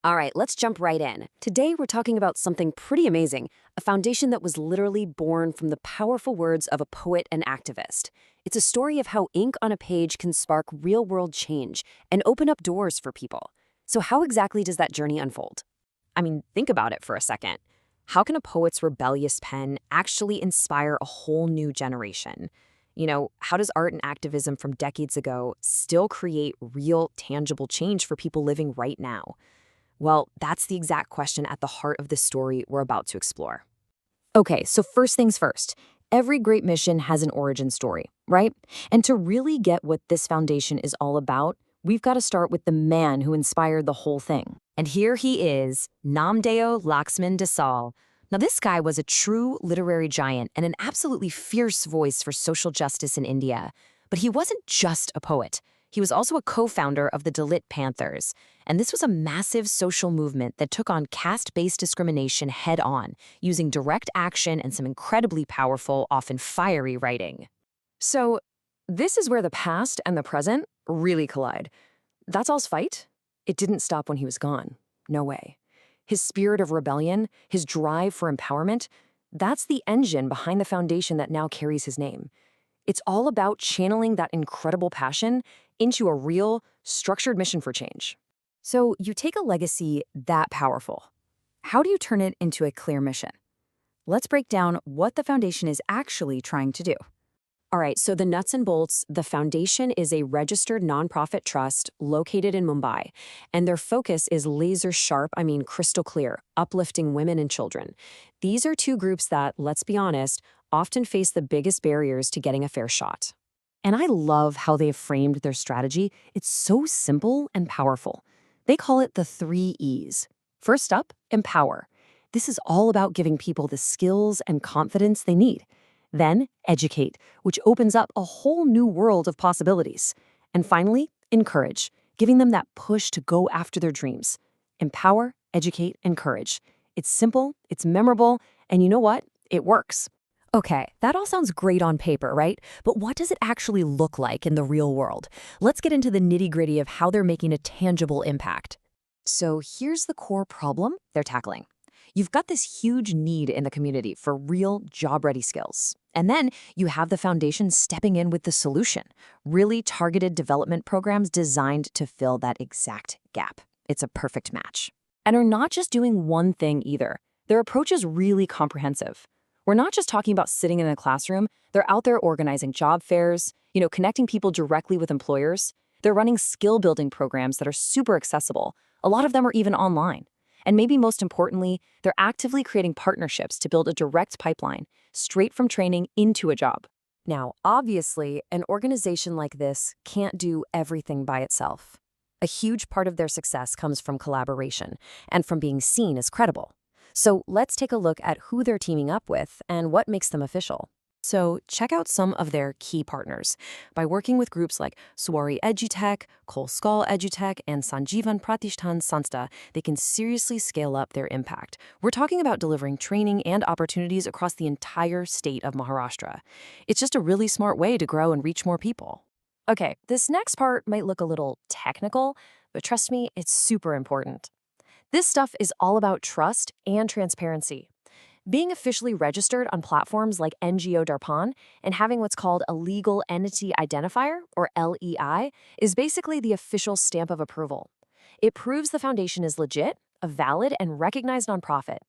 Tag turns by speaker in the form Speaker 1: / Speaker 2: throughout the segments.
Speaker 1: All right, let's jump right in. Today, we're talking about something pretty amazing, a foundation that was literally born from the powerful words of a poet and activist. It's a story of how ink on a page can spark real-world change and open up doors for people. So how exactly does that journey unfold? I mean, think about it for a second. How can a poet's rebellious pen actually inspire a whole new generation? How does art and activism from decades ago still create real, tangible change for people living right now? Well, that's the exact question at the heart of the story we're about to explore. Okay, so first things first. Every great mission has an origin story, right? And to really get what this foundation is all about, we've got to start with the man who inspired the whole thing. And here he is, Namdev Dhasal. Now, this guy was a true literary giant and an absolutely fierce voice for social justice in India. But he wasn't just a poet. He was also a co-founder of the Dalit Panthers, and this was a massive social movement that took on caste-based discrimination head-on, using direct action and some incredibly powerful, often fiery writing. So, this is where the past and the present really collide. Dhassal's fight? It didn't stop when he was gone. No way. His spirit of rebellion, his drive for empowerment, that's the engine behind the foundation that now carries his name. It's all about channeling that incredible passion into a real, structured mission for change. So you take a legacy that powerful. How do you turn it into a clear mission? Let's break down what the foundation is actually trying to do. All right, so the nuts and bolts, the foundation is a registered nonprofit trust located in Mumbai, and their focus is laser sharp, crystal clear, uplifting women and children. These are two groups that, let's be honest, often face the biggest barriers to getting a fair shot. And I love how they've framed their strategy. It's so simple and powerful. They call it the 3 E's. First up, empower. This is all about giving people the skills and confidence they need. Then, educate, which opens up a whole new world of possibilities. And finally, encourage, giving them that push to go after their dreams. Empower, educate, encourage. It's simple, it's memorable, and you know what? It works. Okay, that all sounds great on paper, right? But what does it actually look like in the real world? Let's get into the nitty-gritty of how they're making a tangible impact. So here's the core problem they're tackling. You've got this huge need in the community for real job-ready skills. And then you have the foundation stepping in with the solution, really targeted development programs designed to fill that exact gap. It's a perfect match. And they're not just doing one thing either. Their approach is really comprehensive. We're not just talking about sitting in a classroom. They're out there organizing job fairs, connecting people directly with employers. They're running skill-building programs that are super accessible. A lot of them are even online. And maybe most importantly, they're actively creating partnerships to build a direct pipeline, straight from training into a job. Now, obviously, an organization like this can't do everything by itself. A huge part of their success comes from collaboration and from being seen as credible. So let's take a look at who they're teaming up with and what makes them official. So check out some of their key partners. By working with groups like Swari Edutech, Kolskal Edutech, and Sanjeevan Pratishthan Sanstha, they can seriously scale up their impact. We're talking about delivering training and opportunities across the entire state of Maharashtra. It's just a really smart way to grow and reach more people. Okay, this next part might look a little technical, but trust me, it's super important. This stuff is all about trust and transparency. Being officially registered on platforms like NGO Darpan and having what's called a Legal Entity Identifier, or LEI, is basically the official stamp of approval. It proves the foundation is legit, a valid and recognized nonprofit.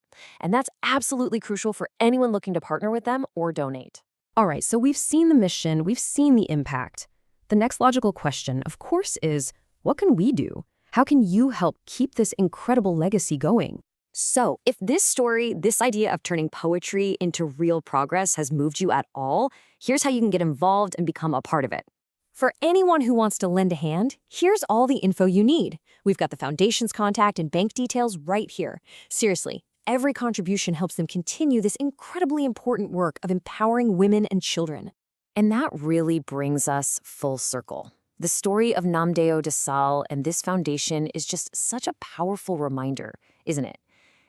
Speaker 1: And that's absolutely crucial for anyone looking to partner with them or donate. All right, so we've seen the mission, we've seen the impact. The next logical question, of course, is what can we do? How can you help keep this incredible legacy going? So, if this story, this idea of turning poetry into real progress has moved you at all, here's how you can get involved and become a part of it. For anyone who wants to lend a hand, here's all the info you need. We've got the foundation's contact and bank details right here. Seriously, every contribution helps them continue this incredibly important work of empowering women and children. And that really brings us full circle. The story of Namdev Dhasal and this foundation is just such a powerful reminder, isn't it?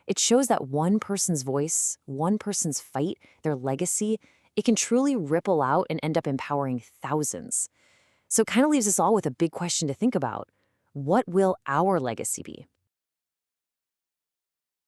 Speaker 1: It shows that one person's voice, one person's fight, their legacy, it can truly ripple out and end up empowering thousands. So it kind of leaves us all with a big question to think about. What will our legacy be?